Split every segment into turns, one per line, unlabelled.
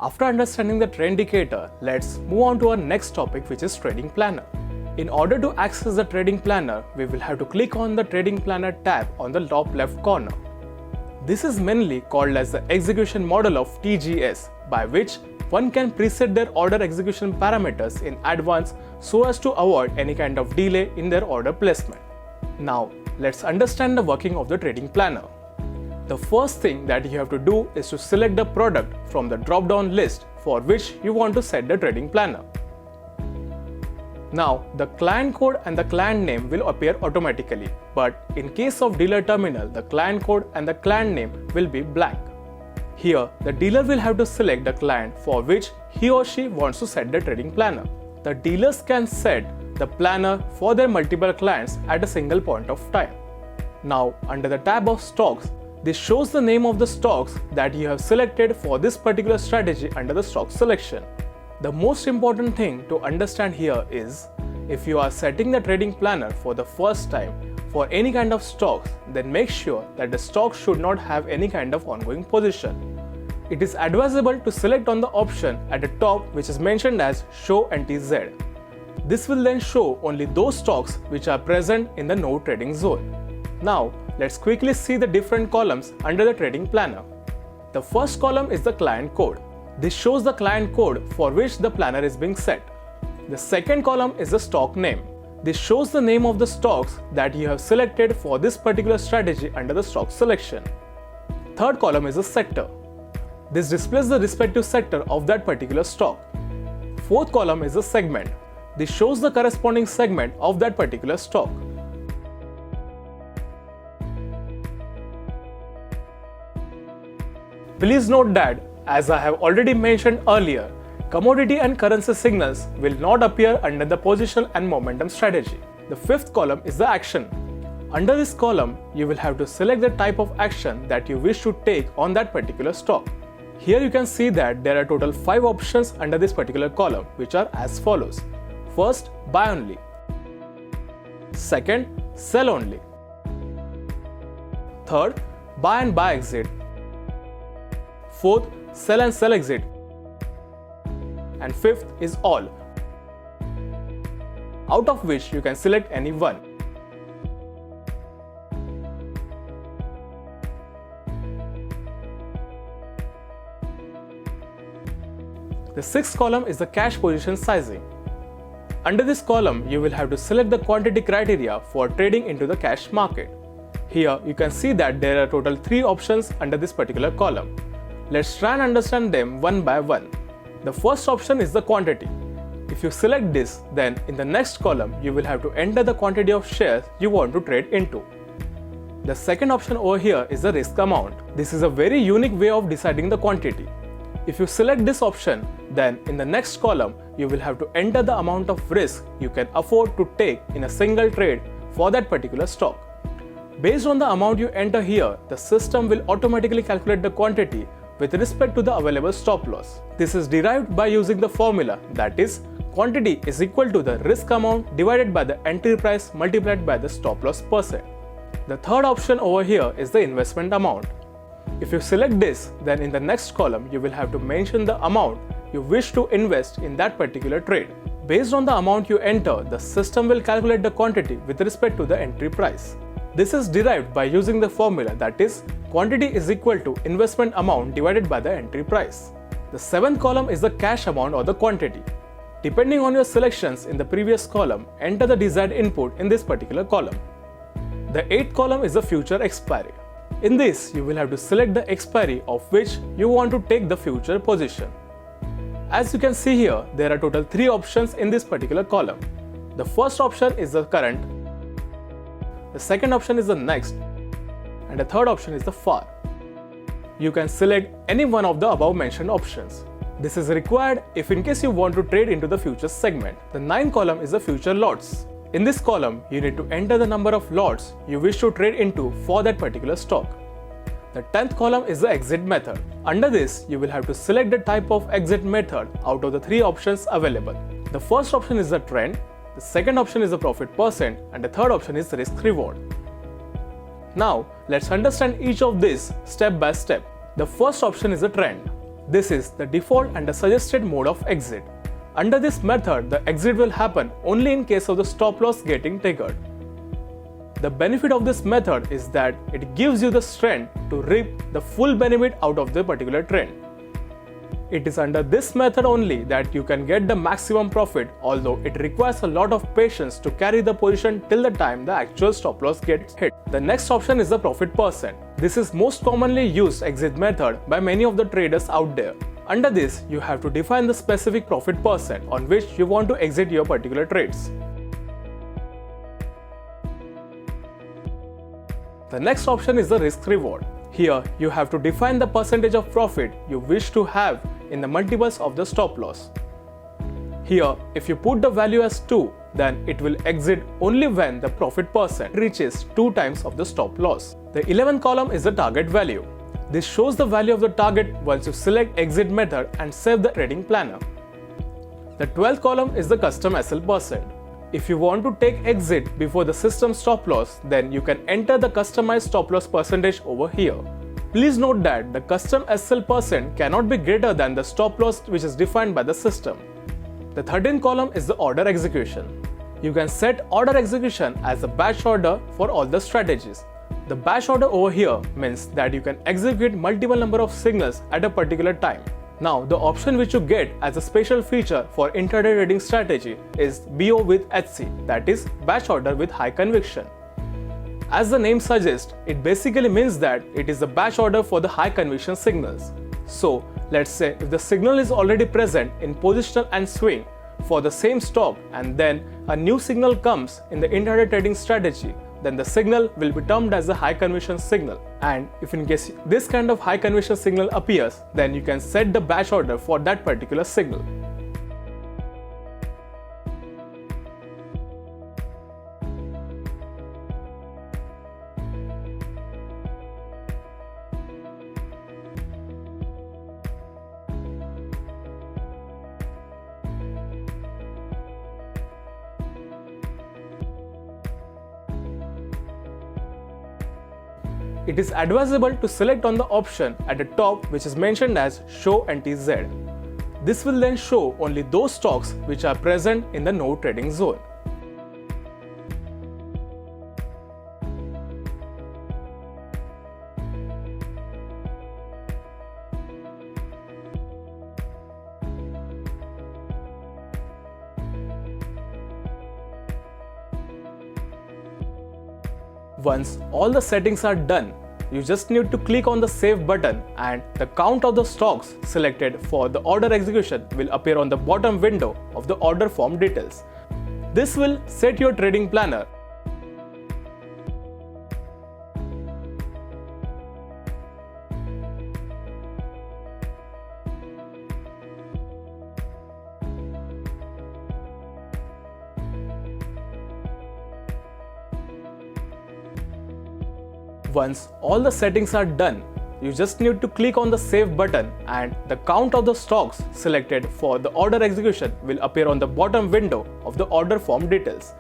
After understanding the trend indicator, let's move on to our next topic, which is trading planner. In order to access the trading planner, we will have to click on the trading planner tab on the top left corner. This is mainly called as the execution model of TGS, by which one can preset their order execution parameters in advance so as to avoid any kind of delay in their order placement. Now, let's understand the working of the trading planner. The first thing that you have to do is to select the product from the drop-down list for which you want to set the trading planner. Now, the client code and the client name will appear automatically, but in case of dealer terminal, the client code and the client name will be blank. Here, the dealer will have to select the client for which he or she wants to set the trading planner. The dealers can set the planner for their multiple clients at a single point of time. Now, under the tab of stocks, this shows the name of the stocks that you have selected for this particular strategy under the stock selection. The most important thing to understand here is, if you are setting the trading planner for the first time for any kind of stocks, then make sure that the stock should not have any kind of ongoing position. It is advisable to select on the option at the top which is mentioned as Show NTZ. This will then show only those stocks which are present in the no trading zone. Now, let's quickly see the different columns under the trading planner. The first column is the client code. This shows the client code for which the planner is being set. The second column is the stock name. This shows the name of the stocks that you have selected for this particular strategy under the stock selection. Third column is the sector. This displays the respective sector of that particular stock. Fourth column is the segment. This shows the corresponding segment of that particular stock. Please note that, as I have already mentioned earlier, commodity and currency signals will not appear under the position and momentum strategy. The fifth column is the action. Under this column, you will have to select the type of action that you wish to take on that particular stock. Here you can see that there are total 5 options under this particular column, which are as follows. First, buy only. Second, sell only. Third, buy and buy exit. Fourth, sell and sell exit. And fifth is all, out of which you can select any one. The sixth column is the cash position sizing. Under this column, you will have to select the quantity criteria for trading into the cash market. Here you can see that there are total 3 options under this particular column. Let's try and understand them one by one. The first option is the quantity. If you select this, then in the next column you will have to enter the quantity of shares you want to trade into. The second option over here is the risk amount. This is a very unique way of deciding the quantity. If you select this option, then in the next column you will have to enter the amount of risk you can afford to take in a single trade for that particular stock. Based on the amount you enter here, the system will automatically calculate the quantity with respect to the available stop loss. This is derived by using the formula, that is, quantity is equal to the risk amount divided by the entry price multiplied by the stop loss %. The third option over here is the investment amount. If you select this, then in the next column you will have to mention the amount you wish to invest in that particular trade. Based on the amount you enter, the system will calculate the quantity with respect to the entry price. This is derived by using the formula, that is, quantity is equal to investment amount divided by the entry price. The seventh column is the cash amount or the quantity. Depending on your selections in the previous column, enter the desired input in this particular column. The eighth column is the future expiry. In this, you will have to select the expiry of which you want to take the future position. As you can see here, there are total 3 options in this particular column. The first option is the current, the second option is the next, and the third option is the far. You can select any one of the above mentioned options. This is required if in case you want to trade into the futures segment. The ninth column is the future lots. In this column, you need to enter the number of lots you wish to trade into for that particular stock. The 10th column is the exit method. Under this, you will have to select the type of exit method out of the 3 options available. The first option is the trend, the second option is the profit percent, and the third option is the risk reward. Now, let's understand each of these step by step. The first option is the trend. This is the default and the suggested mode of exit. Under this method, the exit will happen only in case of the stop loss getting triggered. The benefit of this method is that it gives you the strength to reap the full benefit out of the particular trend. It is under this method only that you can get the maximum profit, although it requires a lot of patience to carry the position till the time the actual stop loss gets hit. The next option is the profit percent. This is most commonly used exit method by many of the traders out there. Under this, you have to define the specific profit percent on which you want to exit your particular trades. The next option is the risk reward. Here, you have to define the percentage of profit you wish to have in the multiples of the stop loss. Here, if you put the value as 2, then it will exit only when the profit percent reaches 2 times of the stop loss. The 11th column is the target value. This shows the value of the target once you select exit method and save the trading planner. The 12th column is the custom SL percent. If you want to take exit before the system stop loss, then you can enter the customized stop loss percentage over here. Please note that the custom SL percent cannot be greater than the stop loss which is defined by the system. The 13th column is the order execution. You can set order execution as a batch order for all the strategies. The batch order over here means that you can execute multiple number of signals at a particular time. Now, the option which you get as a special feature for intraday trading strategy is BO with HC, that is batch order with high conviction. As the name suggests, it basically means that it is a batch order for the high conviction signals. So, let's say if the signal is already present in positional and swing for the same stock and then a new signal comes in the intraday trading strategy, then the signal will be termed as a high conviction signal. And if in case this kind of high conviction signal appears, then you can set the batch order for that particular signal. It is advisable to select on the option at the top which is mentioned as Show NTZ. This will then show only those stocks which are present in the no trading zone. Once all the settings are done, you just need to click on the Save button and the count of the stocks selected for the order execution will appear on the bottom window of the order form details. This will set your trading planner. Once all the settings are done, you just need to click on the Save button and the count of the stocks selected for the order execution will appear on the bottom window of the order form details.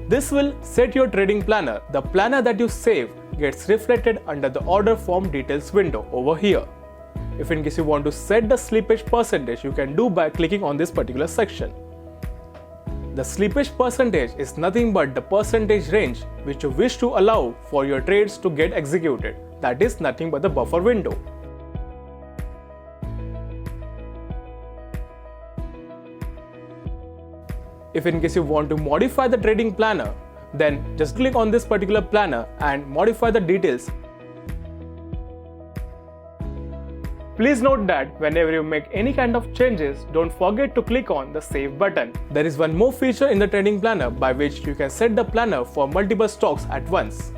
This will set your trading planner. The planner that you save gets reflected under the order form details window over here. If in case you want to set the slippage percentage, you can do by clicking on this particular section. The slippage percentage is nothing but the percentage range which you wish to allow for your trades to get executed. That is nothing but the buffer window. If in case you want to modify the trading planner, then just click on this particular planner and modify the details. Please note that whenever you make any kind of changes, don't forget to click on the Save button. There is one more feature in the trading planner by which you can set the planner for multiple stocks at once.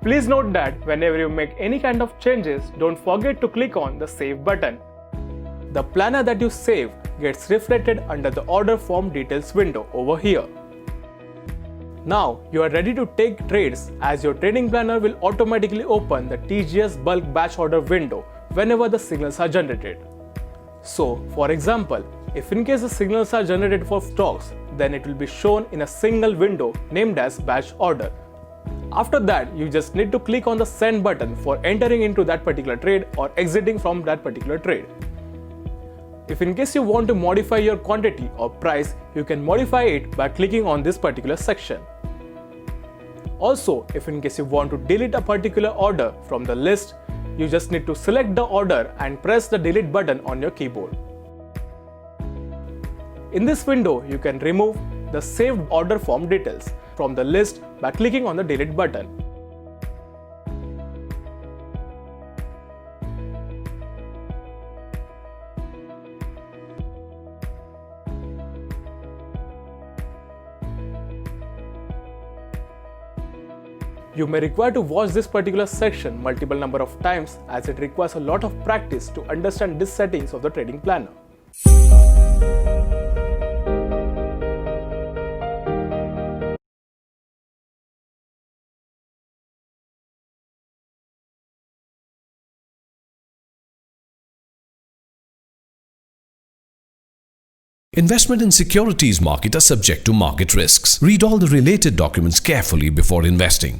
Please note that whenever you make any kind of changes, don't forget to click on the Save button. The planner that you saved gets reflected under the order form details window over here. Now you are ready to take trades, as your trading planner will automatically open the TGS bulk batch order window whenever the signals are generated. So, for example, if in case the signals are generated for stocks, then it will be shown in a single window named as batch order. After that, you just need to click on the send button for entering into that particular trade or exiting from that particular trade. If in case you want to modify your quantity or price, you can modify it by clicking on this particular section. Also, if in case you want to delete a particular order from the list, you just need to select the order and press the delete button on your keyboard. In this window, you can remove the saved order form details from the list by clicking on the delete button. You may require to watch this particular section multiple number of times, as it requires a lot of practice to understand these settings of the trading planner.
Investment in securities market are subject to market risks. Read all the related documents carefully before investing.